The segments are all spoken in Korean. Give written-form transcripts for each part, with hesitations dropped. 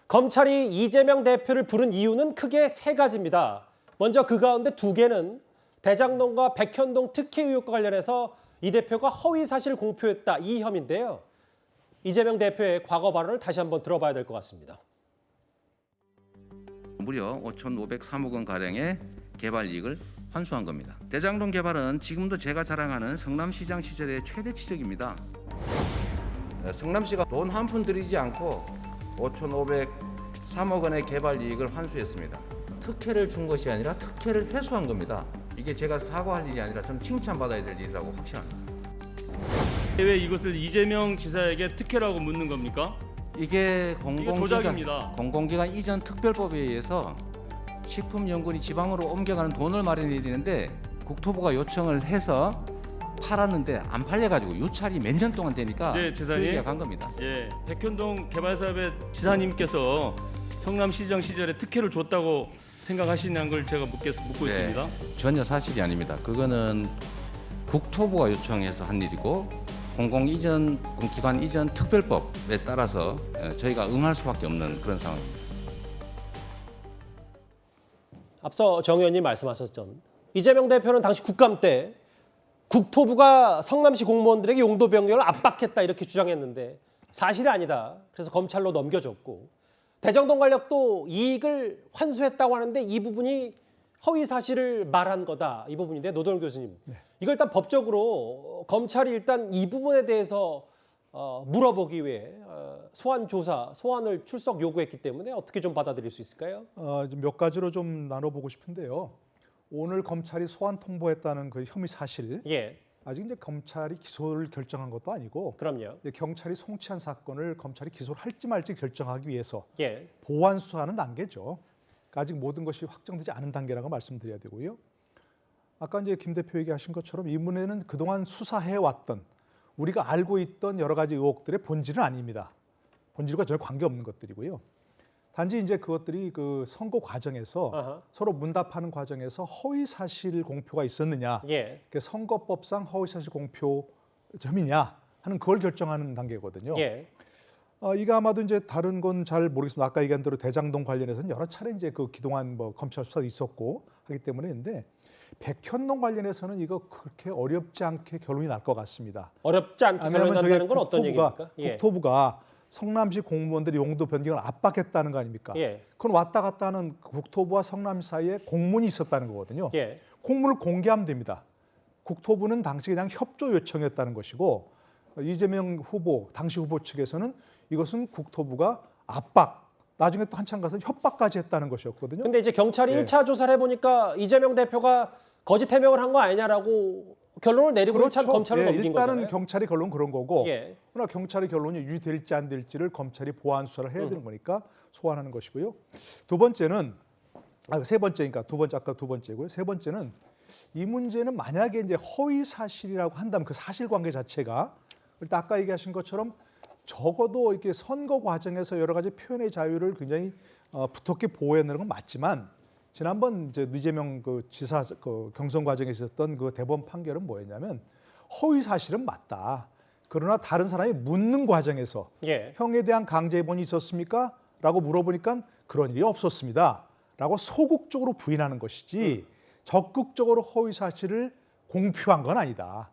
검찰이 이재명 대표를 부른 이유는 크게 세 가지입니다. 먼저 그 가운데 두 개는 대장동과 백현동 특혜 의혹과 관련해서 이 대표가 허위 사실 공표했다, 이 혐의인데요. 이재명 대표의 과거 발언을 다시 한번 들어봐야 될 것 같습니다. 무려 5,503억 원 가량의 개발 이익을 환수한 겁니다. 대장동 개발은 지금도 제가 자랑하는 성남시장 시절의 최대 치적입니다. 성남시가 돈 한 푼 들이지 않고 5,503억 원의 개발 이익을 환수했습니다. 특혜를 준 것이 아니라 특혜를 회수한 겁니다. 이게 제가 사과할 일이 아니라 좀 칭찬받아야 될 일이라고 확신합니다. 왜 이것을 이재명 지사에게 특혜라고 묻는 겁니까? 이게 조작입니다. 공공기관 이전 특별법에 의해서 식품연구원이 지방으로 옮겨가는 돈을 마련해야 되는데 국토부가 요청을 해서 팔았는데 안 팔려가지고 유찰이 몇 년 동안 되니까 네, 지사님. 수익이 간 겁니다. 예, 백현동 개발사업의 지사님께서 성남시장 시절에 특혜를 줬다고 생각하시는 걸 제가 묻고 있습니다. 전혀 사실이 아닙니다. 그거는 국토부가 요청해서 한 일이고 공공기관 이전 특별법에 따라서 저희가 응할 수밖에 없는 그런 상황입니다. 앞서 정 의원님 말씀하셨죠. 이재명 대표는 당시 국감 때 국토부가 성남시 공무원들에게 용도 변경을 압박했다 이렇게 주장했는데 사실이 아니다. 그래서 검찰로 넘겨줬고 대장동 관련도 이익을 환수했다고 하는데 이 부분이 허위 사실을 말한 거다. 이 부분인데 노동열 교수님. 네. 이걸 일단 법적으로 검찰이 일단 이 부분에 대해서 물어보기 위해 소환을 출석 요구했기 때문에 어떻게 좀 받아들일 수 있을까요? 몇 가지로 좀 나눠보고 싶은데요. 오늘 검찰이 소환 통보했다는 그 혐의 사실, 예, 아직 이제 검찰이 기소를 결정한 것도 아니고 그럼요. 이제 경찰이 송치한 사건을 검찰이 기소를 할지 말지 결정하기 위해서 예, 보완 수사하는 단계죠. 아직 모든 것이 확정되지 않은 단계라고 말씀드려야 되고요. 아까 이제 김 대표 얘기하신 것처럼 이 문제는 그동안 수사해 왔던 우리가 알고 있던 여러 가지 의혹들의 본질은 아닙니다. 본질과 전혀 관계없는 것들이고요. 단지 이제 그것들이 그 선거 과정에서 아하. 서로 문답하는 과정에서 허위 사실 공표가 있었느냐, 예, 선거법상 허위 사실 공표 점이냐 하는 그걸 결정하는 단계거든요. 예, 이게 아마도 이제 다른 건 잘 모르겠습니다. 아까 얘기한 대로 대장동 관련해서는 여러 차례 이제 그 그동안 뭐 검찰 수사도 있었고 하기 때문에 근데 백현동 관련해서는 이거 그렇게 어렵지 않게 결론이 날 것 같습니다. 어렵지 않게 결론이 왜냐하면 저희 난다는 건 어떤 얘기입니까? 예, 국토부가 성남시 공무원들이 용도 변경을 압박했다는 거 아닙니까? 예, 그건 왔다 갔다 하는 국토부와 성남시 사이에 공문이 있었다는 거거든요. 예, 공문을 공개하면 됩니다. 국토부는 당시 그냥 협조 요청이었다는 것이고 이재명 후보, 당시 후보 측에서는 이것은 국토부가 압박, 나중에 또 한참 가서 협박까지 했다는 것이었거든요. 근데 이제 경찰이 예. 1차 조사를 해보니까 이재명 대표가 거짓 해명을 한 거 아니냐라고 결론을 내리고 1차 검찰을 넘긴 일단은 거잖아요. 경찰이 결론 그런 거고 예, 그러나 경찰의 결론이 유지될지 안 될지를 검찰이 보완 수사를 해야 되는 거니까 소환하는 것이고요. 두 번째는 세 번째니까 아까 두 번째고요. 세 번째는 이 문제는 만약에 이제 허위 사실이라고 한다면 그 사실관계 자체가 일단 아까 얘기하신 것처럼 적어도 이렇게 선거 과정에서 여러 가지 표현의 자유를 굉장히 두텁게 보호해내는 건 맞지만 지난번 이제 이재명 그 지사 그 경선 과정에 있었던 그 대법원 판결은 뭐였냐면 허위 사실은 맞다. 그러나 다른 사람이 묻는 과정에서 예, 형에 대한 강제 입원이 있었습니까? 라고 물어보니까 그런 일이 없었습니다. 라고 소극적으로 부인하는 것이지 적극적으로 허위 사실을 공표한 건 아니다.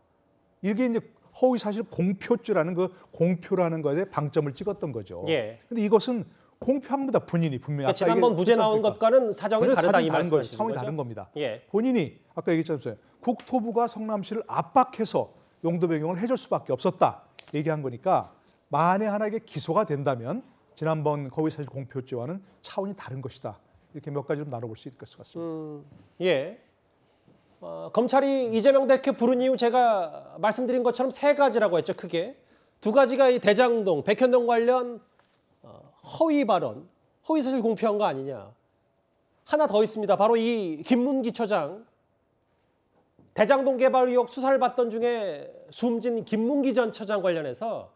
이게 이제 허위 사실 공표죄라는 그 공표라는 것에 방점을 찍었던 거죠. 예. 근데 이것은 공표합니다. 본인이 분명히. 그러니까 지난번 무죄 나온 것과는 사정이 다르다 이 말씀이신 차원이 거죠? 다른 겁니다. 예, 본인이 아까 얘기했잖아요. 국토부가 성남시를 압박해서 용도 변경을 해줄 수밖에 없었다 얘기한 거니까 만에 하나에 기소가 된다면 지난번 허위 사실 공표죄와는 차원이 다른 것이다. 이렇게 몇 가지 좀 나눠볼 수 있을 것 같습니다. 예. 검찰이 이재명 대표 부른 이유 제가 말씀드린 것처럼 세 가지라고 했죠, 크게. 두 가지가 이 대장동, 백현동 관련 허위 발언, 허위 사실 공표한 거 아니냐. 하나 더 있습니다. 바로 이 김문기 처장. 대장동 개발 의혹 수사를 받던 중에 숨진 김문기 전 처장 관련해서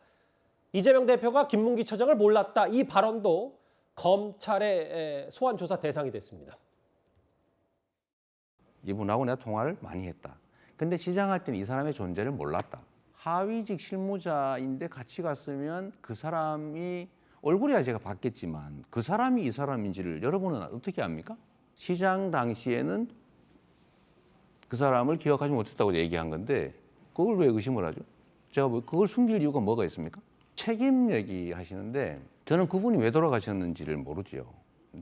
이재명 대표가 김문기 처장을 몰랐다. 이 발언도 검찰의 소환 조사 대상이 됐습니다. 이분하고 내가 통화를 많이 했다. 근데 시장할 때는 이 사람의 존재를 몰랐다. 하위직 실무자인데 같이 갔으면 그 사람이 얼굴이야 제가 봤겠지만 그 사람이 이 사람인지를 여러분은 어떻게 압니까? 시장 당시에는 그 사람을 기억하지 못했다고 얘기한 건데 그걸 왜 의심을 하죠? 제가 그걸 숨길 이유가 뭐가 있습니까? 책임 얘기하시는데 저는 그분이 왜 돌아가셨는지를 모르죠.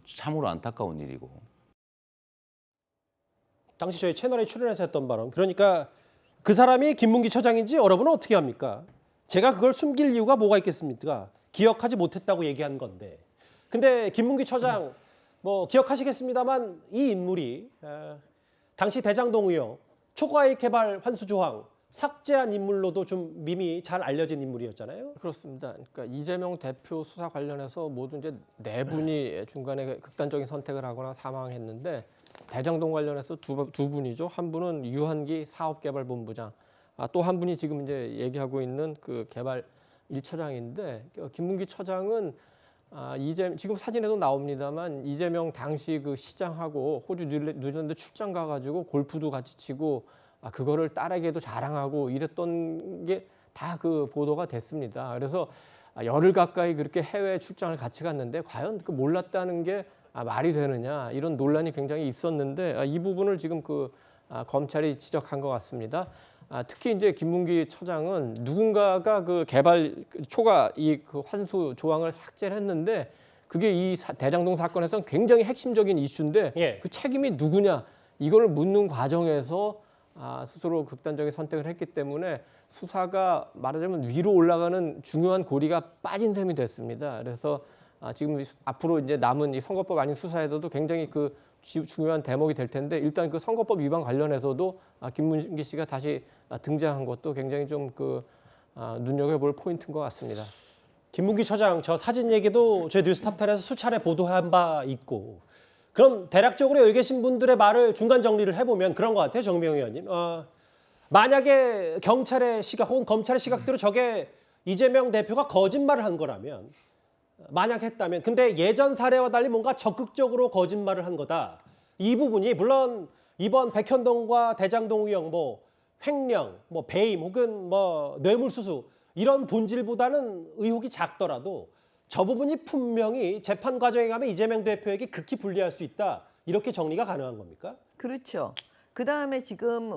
참으로 안타까운 일이고. 당시 저희 채널에 출연해서 했던 발언. 그러니까 그 사람이 김문기 처장인지 여러분은 어떻게 합니까? 제가 그걸 숨길 이유가 뭐가 있겠습니까? 기억하지 못했다고 얘기한 건데. 근데 김문기 처장 뭐 기억하시겠습니다만 이 인물이 당시 대장동 의혹, 초과이익 개발 환수 조항 삭제한 인물로도 좀 밈이 잘 알려진 인물이었잖아요. 그렇습니다. 그러니까 이재명 대표 수사 관련해서 모두 이제 네 분이 중간에 극단적인 선택을 하거나 사망했는데 대장동 관련해서 두 분이죠. 한 분은 유한기 사업개발본부장, 또 한 분이 지금 이제 얘기하고 있는 그 개발 1처장인데 김문기 처장은 지금 사진에도 나옵니다만 이재명 당시 그 시장하고 호주 뉴질랜드 출장 가가지고 골프도 같이 치고 그거를 딸에게도 자랑하고 이랬던 게 다 그 보도가 됐습니다. 그래서 열흘 가까이 그렇게 해외 출장을 같이 갔는데 과연 그 몰랐다는 게 말이 되느냐 이런 논란이 굉장히 있었는데 이 부분을 지금 검찰이 지적한 것 같습니다. 특히 이제 김문기 처장은 누군가가 그 개발 초과 그 환수 조항을 삭제를 했는데 그게 이 대장동 사건에서는 굉장히 핵심적인 이슈인데 예. 그 책임이 누구냐 이걸 묻는 과정에서 스스로 극단적인 선택을 했기 때문에 수사가 말하자면 위로 올라가는 중요한 고리가 빠진 셈이 됐습니다. 그래서 지금 앞으로 이제 남은 이 선거법 아닌 수사에서도 굉장히 그 중요한 대목이 될 텐데 일단 그 선거법 위반 관련해서도 김문기 씨가 다시 등장한 것도 굉장히 좀 눈여겨볼 포인트인 것 같습니다. 김문기 처장 저 사진 얘기도 저희 뉴스탑10에서 수차례 보도한 바 있고 그럼 대략적으로 여기 계신 분들의 말을 중간 정리를 해보면 그런 것 같아요. 정미영 의원님. 만약에 경찰의 시각 혹은 검찰의 시각대로 저게 이재명 대표가 거짓말을 한 거라면 만약 했다면 근데 예전 사례와 달리 뭔가 적극적으로 거짓말을 한 거다. 이 부분이 물론 이번 백현동과 대장동 의혹 뭐 횡령, 뭐 배임 혹은 뭐 뇌물수수 이런 본질보다는 의혹이 작더라도 저 부분이 분명히 재판 과정에 가면 이재명 대표에게 극히 불리할 수 있다. 이렇게 정리가 가능한 겁니까? 그렇죠. 그다음에 지금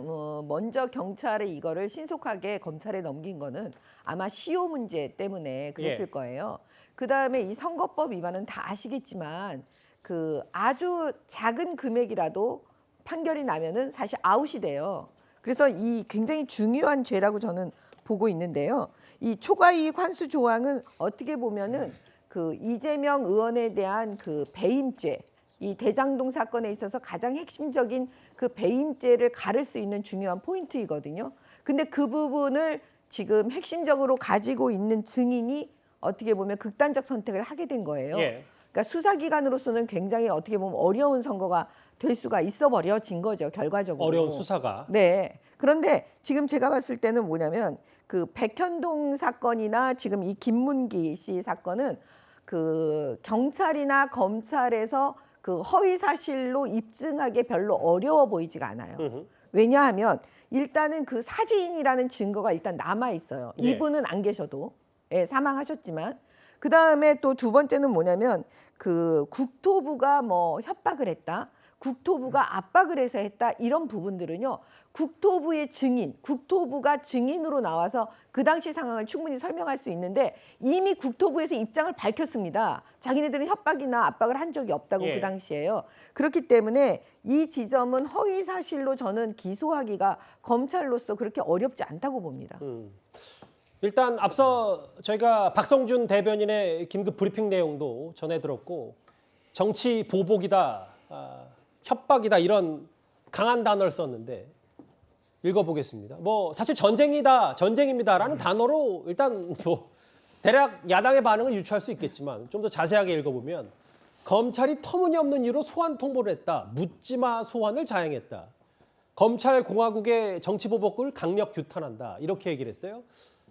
먼저 경찰에 이거를 신속하게 검찰에 넘긴 거는 아마 시효 문제 때문에 그랬을 거예요. 그다음에 이 선거법 위반은 다 아시겠지만 그 아주 작은 금액이라도 판결이 나면은 사실 아웃이 돼요. 그래서 이 굉장히 중요한 죄라고 저는 보고 있는데요. 이 초과이익 환수 조항은 어떻게 보면은 그 이재명 의원에 대한 그 배임죄, 이 대장동 사건에 있어서 가장 핵심적인 그 배임죄를 가를 수 있는 중요한 포인트이거든요. 근데 그 부분을 지금 핵심적으로 가지고 있는 증인이 어떻게 보면 극단적 선택을 하게 된 거예요. 그러니까 수사기관으로서는 굉장히 어떻게 보면 어려운 선거가 될 수가 있어 버려진 거죠, 결과적으로. 어려운 수사가. 네. 그런데 지금 제가 봤을 때는 뭐냐면 그 백현동 사건이나 지금 이 김문기 씨 사건은 그 경찰이나 검찰에서 그 허위 사실로 입증하기 별로 어려워 보이지가 않아요. 왜냐하면 일단은 그 사진이라는 증거가 일단 남아 있어요. 예. 이분은 안 계셔도 사망하셨지만 그 다음에 또 두 번째는 뭐냐면 그 국토부가 뭐 협박을 했다. 국토부가 압박을 해서 했다. 이런 부분들은요. 국토부의 증인, 국토부가 증인으로 나와서 그 당시 상황을 충분히 설명할 수 있는데 이미 국토부에서 입장을 밝혔습니다. 자기네들은 협박이나 압박을 한 적이 없다고 그 당시에요. 그렇기 때문에 이 지점은 허위 사실로 저는 기소하기가 검찰로서 그렇게 어렵지 않다고 봅니다. 일단 앞서 저희가 박성준 대변인의 긴급 브리핑 내용도 전해 들었고 정치 보복이다, 협박이다 이런 강한 단어를 썼는데 읽어보겠습니다. 뭐 사실 전쟁입니다라는 단어로 일단 뭐 대략 야당의 반응을 유추할 수 있겠지만 좀 더 자세하게 읽어보면 검찰이 터무니없는 이유로 소환 통보를 했다. 묻지마 소환을 자행했다. 검찰 공화국의 정치 보복을 강력 규탄한다. 이렇게 얘기를 했어요.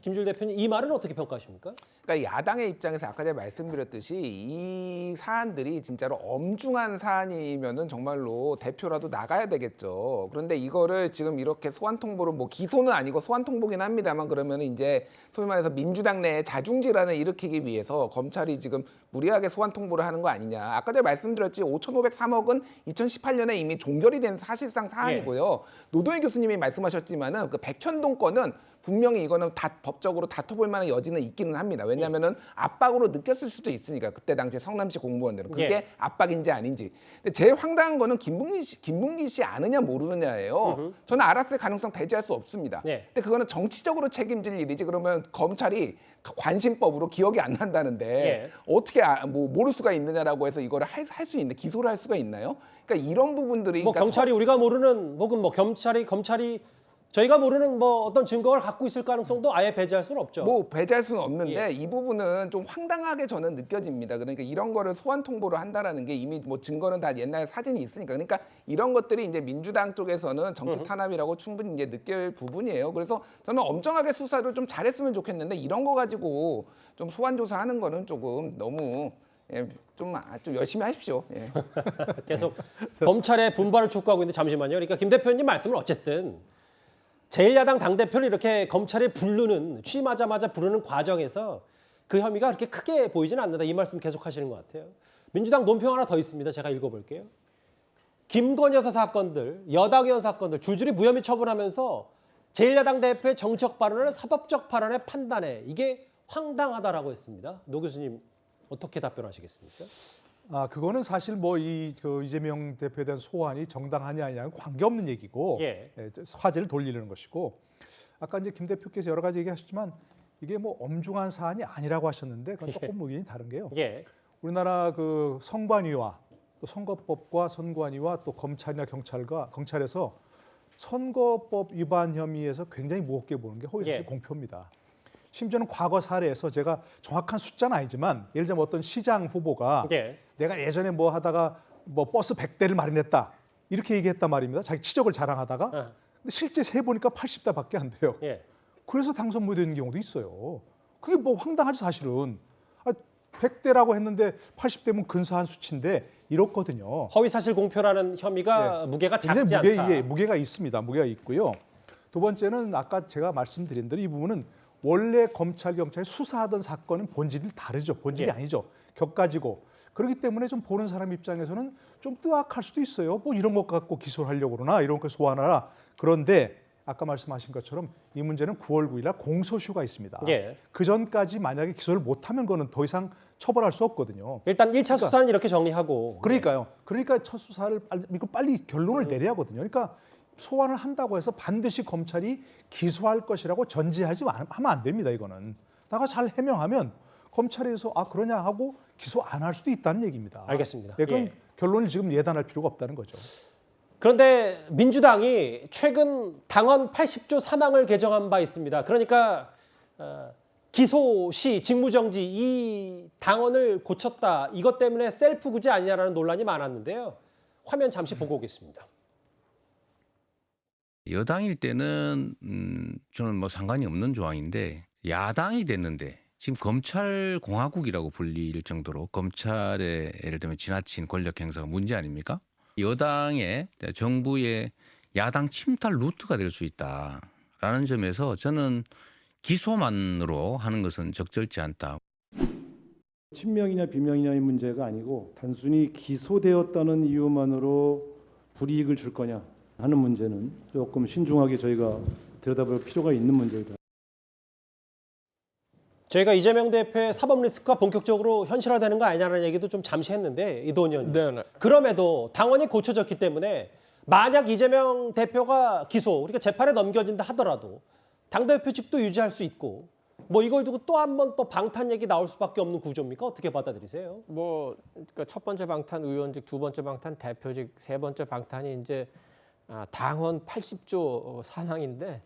김주일 대표님 이 말은 어떻게 평가하십니까? 그러니까 야당의 입장에서 아까 제가 말씀드렸듯이 이 사안들이 진짜로 엄중한 사안이면은 정말로 대표라도 나가야 되겠죠. 그런데 이거를 지금 이렇게 소환 통보로 뭐 기소는 아니고 소환 통보긴 합니다만 그러면 이제 소위 말해서 민주당 내에 자중질환을 일으키기 위해서 검찰이 지금 무리하게 소환 통보를 하는 거 아니냐. 아까 제가 말씀드렸지 5,503억은 2018년에 이미 종결이 된 사실상 사안이고요. 노동희 교수님이 말씀하셨지만은 그 백현동 건은 분명히 이거는 법적으로 다퉈볼 만한 여지는 있기는 합니다. 왜냐하면은 압박으로 느꼈을 수도 있으니까 그때 당시에 성남시 공무원들은 그게 압박인지 아닌지. 근데 제일 황당한 거는 김bun기 씨 아느냐 모르느냐예요. 저는 알았을 가능성 배제할 수 없습니다. 근데 그거는 정치적으로 책임질 일이지. 그러면 검찰이 관심법으로 기억이 안 난다는데 어떻게 뭐 모를 수가 있느냐라고 해서 이거를 할 수 있는 기소를 할 수가 있나요? 그러니까 이런 부분들이 뭐 그러니까 경찰이 우리가 모르는 혹은 뭐 검찰이 저희가 모르는 뭐 어떤 증거를 갖고 있을 가능성도 아예 배제할 수는 없죠. 뭐 배제할 수는 없는데 이 부분은 좀 황당하게 저는 느껴집니다. 그러니까 이런 거를 소환 통보를 한다라는 게 이미 뭐 증거는 다 옛날 사진이 있으니까 그러니까 이런 것들이 이제 민주당 쪽에서는 정치 탄압이라고 충분히 이제 느낄 부분이에요. 그래서 저는 엄정하게 수사를 좀 잘했으면 좋겠는데 이런 거 가지고 좀 소환 조사하는 거는 조금 너무 좀 열심히 하십시오. 계속 검찰의 분발을 촉구하고 있는데 잠시만요. 그러니까 김 대표님 말씀은 어쨌든 제1야당 당대표를 이렇게 검찰에 부르는 취임하자마자 부르는 과정에서 그 혐의가 그렇게 크게 보이지는 않는다. 이 말씀 계속 하시는 것 같아요. 민주당 논평 하나 더 있습니다. 제가 읽어볼게요. 김건희 여사 사건들, 여당 의원 사건들 줄줄이 무혐의 처분하면서 제1야당 대표의 정치적 발언을 사법적 발언에 판단해. 이게 황당하다라고 했습니다. 노 교수님 어떻게 답변하시겠습니까? 그거는 사실 뭐 그 이재명 대표에 대한 소환이 정당하냐 아니냐는 관계없는 얘기고 화제를 돌리는 것이고 아까 이제 김 대표께서 여러 가지 얘기하셨지만 이게 뭐 엄중한 사안이 아니라고 하셨는데 그건 조금 의견이 다른 게요. 우리나라 그 선관위와 또 선거법과 선관위와 또 검찰이나 경찰에서 선거법 위반 혐의에서 굉장히 무겁게 보는 게 허위사실 공표입니다. 심지어는 과거 사례에서 제가 정확한 숫자는 아니지만 예를 들면 어떤 시장 후보가 내가 예전에 뭐 하다가 뭐 버스 100대를 마련했다 이렇게 얘기했단 말입니다. 자기 치적을 자랑하다가 근데 실제 세 보니까 80대밖에 안 돼요. 그래서 당선 못 되는 경우도 있어요. 그게 뭐 황당하죠 사실은. 100대라고 했는데 80대면 근사한 수치인데 이렇거든요. 허위사실 공표라는 혐의가 무게가 작지 않다. 무게가 있습니다. 무게가 있고요. 두 번째는 아까 제가 말씀드린 대로 이 부분은 원래 검찰, 경찰이 수사하던 사건은 본질이 다르죠. 본질이 아니죠. 격가지고. 그렇기 때문에 좀 보는 사람 입장에서는 좀 뜨악할 수도 있어요. 뭐 이런 것 갖고 기소를 하려고 그러나 이런 거 소환하라. 그런데 아까 말씀하신 것처럼 이 문제는 9월 9일 날 공소시효가 있습니다. 그 전까지 만약에 기소를 못하면 그거는 더 이상 처벌할 수 없거든요. 일단 1차 수사는 이렇게 정리하고. 그러니까요. 그러니까 첫 수사를 빨리 결론을 내려야 하거든요. 그러니까 소환을 한다고 해서 반드시 검찰이 기소할 것이라고 전제하지 하면 안 됩니다. 이거는. 다가 잘 해명하면 검찰에서 그러냐 하고 기소 안 할 수도 있다는 얘기입니다. 알겠습니다. 그건 결론을 지금 예단할 필요가 없다는 거죠. 그런데 민주당이 최근 당헌 80조 3항을 개정한 바 있습니다. 그러니까 기소 시 직무정지 이 당헌을 고쳤다. 이것 때문에 셀프 구제 아니냐라는 논란이 많았는데요. 화면 잠시 보고 오겠습니다. 여당일 때는 저는 뭐 상관이 없는 조항인데 야당이 됐는데 지금 검찰 공화국이라고 불릴 정도로 검찰의 예를 들면 지나친 권력 행사가 문제 아닙니까? 여당의 정부의 야당 침탈 루트가 될 수 있다라는 점에서 저는 기소만으로 하는 것은 적절치 않다. 친명이냐 비명이냐의 문제가 아니고 단순히 기소되었다는 이유만으로 불이익을 줄 거냐 하는 문제는 조금 신중하게 저희가 들여다볼 필요가 있는 문제이다. 저희가 이재명 대표의 사법 리스크가 본격적으로 현실화되는 거 아니냐는 얘기도 좀 잠시 했는데 이도원 의원님. 그럼에도 당원이 고쳐졌기 때문에 만약 이재명 대표가 기소, 그러니까 재판에 넘겨진다 하더라도 당대표직도 유지할 수 있고 뭐 이걸 두고 또 한 번 또 방탄 얘기 나올 수밖에 없는 구조입니까? 어떻게 받아들이세요? 뭐 그러니까 첫 번째 방탄 의원직, 두 번째 방탄 대표직, 세 번째 방탄이 이제 당헌 80조 사망인데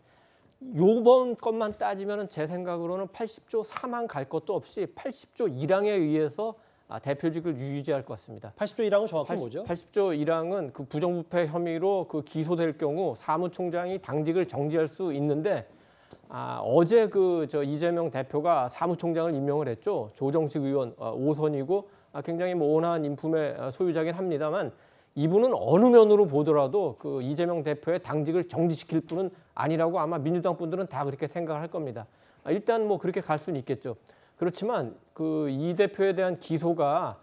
요번 것만 따지면은 제 생각으로는 80조 3항 갈 것도 없이 80조 1항에 의해서 대표직을 유지할 것 같습니다. 80조 1항은 정확히 뭐죠? 80조 1항은 그 부정부패 혐의로 그 기소될 경우 사무총장이 당직을 정지할 수 있는데 어제 이재명 대표가 사무총장을 임명을 했죠. 조정식 의원 5선이고 굉장히 뭐 온화한 인품의 소유자긴 합니다만 이분은 어느 면으로 보더라도 그 이재명 대표의 당직을 정지시킬 분은 아니라고 아마 민주당 분들은 다 그렇게 생각할 겁니다. 일단 뭐 그렇게 갈 수는 있겠죠. 그렇지만 그 이 대표에 대한 기소가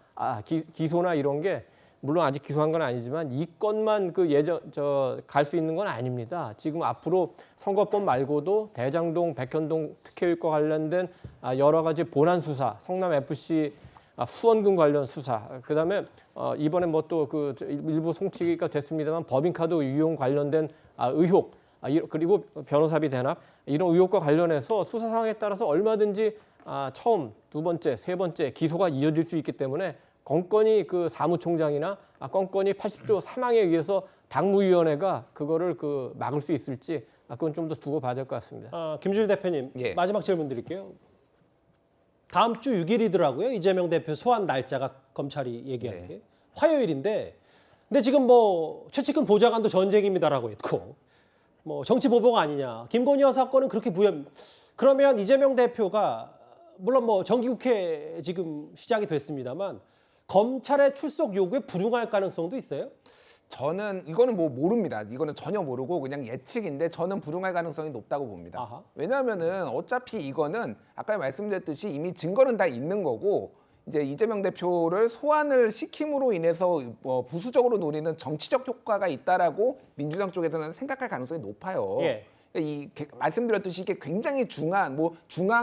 기소나 이런 게 물론 아직 기소한 건 아니지만 이 건만 갈 수 있는 건 아닙니다. 지금 앞으로 선거법 말고도 대장동, 백현동 특혜유익과 관련된 여러 가지 본안 수사, 성남 FC 후원금 관련 수사, 그다음에 이번에 뭐 또 그 일부 송치가 됐습니다만 법인카드 유용 관련된 의혹, 그리고 변호사비 대납 이런 의혹과 관련해서 수사 상황에 따라서 얼마든지 처음, 두 번째, 세 번째 기소가 이어질 수 있기 때문에 건건이 그 사무총장이나 건건이 80조 사망에 의해서 당무위원회가 그거를 막을 수 있을지 그건 좀 더 두고 봐야 될 것 같습니다. 김준일 대표님, 예. 마지막 질문 드릴게요. 다음 주 6일이더라고요. 이재명 대표 소환 날짜가 검찰이 얘기한 게 화요일인데, 근데 지금 뭐 최측근 보좌관도 전쟁입니다라고 했고, 뭐 정치 보복 아니냐, 김건희 여사 사건은 그렇게 부연. 그러면 이재명 대표가 물론 뭐 정기국회 지금 시작이 됐습니다만 검찰의 출석 요구에 불응할 가능성도 있어요? 저는 이거는 뭐 모릅니다. 이거는 전혀 모르고 그냥 예측인데 저는 불응할 가능성이 높다고 봅니다. 아하. 왜냐하면은 어차피 이거는 아까 말씀드렸듯이 이미 증거는 다 있는 거고 이제 이재명 대표를 소환을 시킴으로 인해서 부수적으로 노리는 정치적 효과가 있다라고 민주당 쪽에서는 생각할 가능성이 높아요. 예. 말씀드렸듯이 이게 굉장히 중한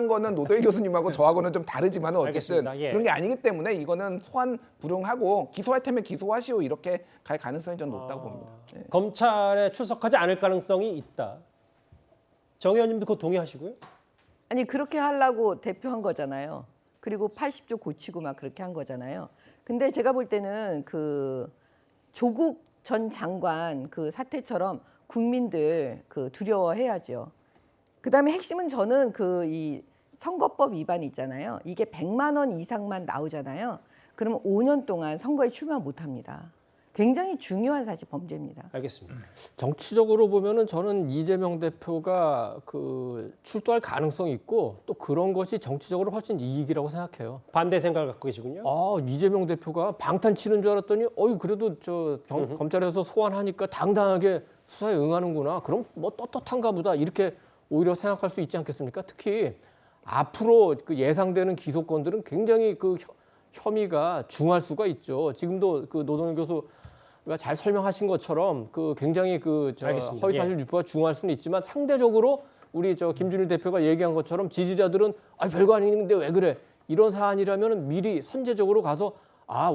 거는 노도일 교수님하고 저하고는 좀 다르지만 어쨌든 알겠습니다. 예. 그런 게 아니기 때문에 이거는 소환 불응하고 기소할 테면 기소하시오 이렇게 갈 가능성이 좀 높다고 봅니다. 예. 검찰에 출석하지 않을 가능성이 있다. 정 의원님도 그거 동의하시고요? 아니 그렇게 하려고 대표한 거잖아요. 그리고 80조 고치고 막 그렇게 한 거잖아요. 근데 제가 볼 때는 그 조국 전 장관 그 사태처럼 국민들 두려워해야죠. 그다음에 핵심은 저는 이 선거법 위반 있잖아요. 이게 100만 원 이상만 나오잖아요. 그러면 5년 동안 선거에 출마 못 합니다. 굉장히 중요한 사실 범죄입니다. 알겠습니다. 정치적으로 보면은 저는 이재명 대표가 출두할 가능성이 있고 또 그런 것이 정치적으로 훨씬 이익이라고 생각해요. 반대 생각을 갖고 계시군요. 이재명 대표가 방탄 치는 줄 알았더니 그래도 검찰에서 소환하니까 당당하게 수사에 응하는구나. 그럼 뭐 떳떳한가 보다. 이렇게 오히려 생각할 수 있지 않겠습니까? 특히 앞으로 예상되는 기소건들은 굉장히 혐의가 중할 수가 있죠. 지금도 노동현 교수가 잘 설명하신 것처럼 굉장히 알겠습니다. 허위 사실 유포가 중할 수는 있지만 상대적으로 우리 김준일 대표가 얘기한 것처럼 지지자들은 별거 아닌데 왜 그래? 이런 사안이라면 미리 선제적으로 가서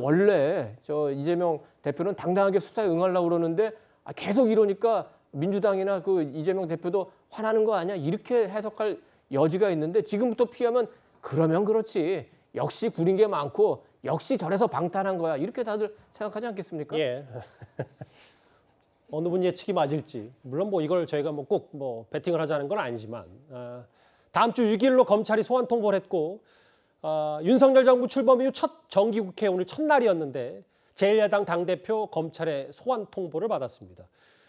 원래 이재명 대표는 당당하게 수사에 응하려고 그러는데 계속 이러니까 민주당이나 이재명 대표도 화나는 거 아니야? 이렇게 해석할 여지가 있는데 지금부터 피하면 그러면 그렇지. 역시 구린 게 많고 역시 저래서 방탄한 거야. 이렇게 다들 생각하지 않겠습니까? 예. 어느 분 예측이 맞을지. 물론 뭐 이걸 저희가 꼭 베팅을 하자는 건 아니지만 다음 주 6일로 검찰이 소환 통보를 했고 윤석열 정부 출범 이후 첫 정기국회 오늘 첫날이었는데 제1야당 당대표 검찰의 소환 통보를 받았습니다.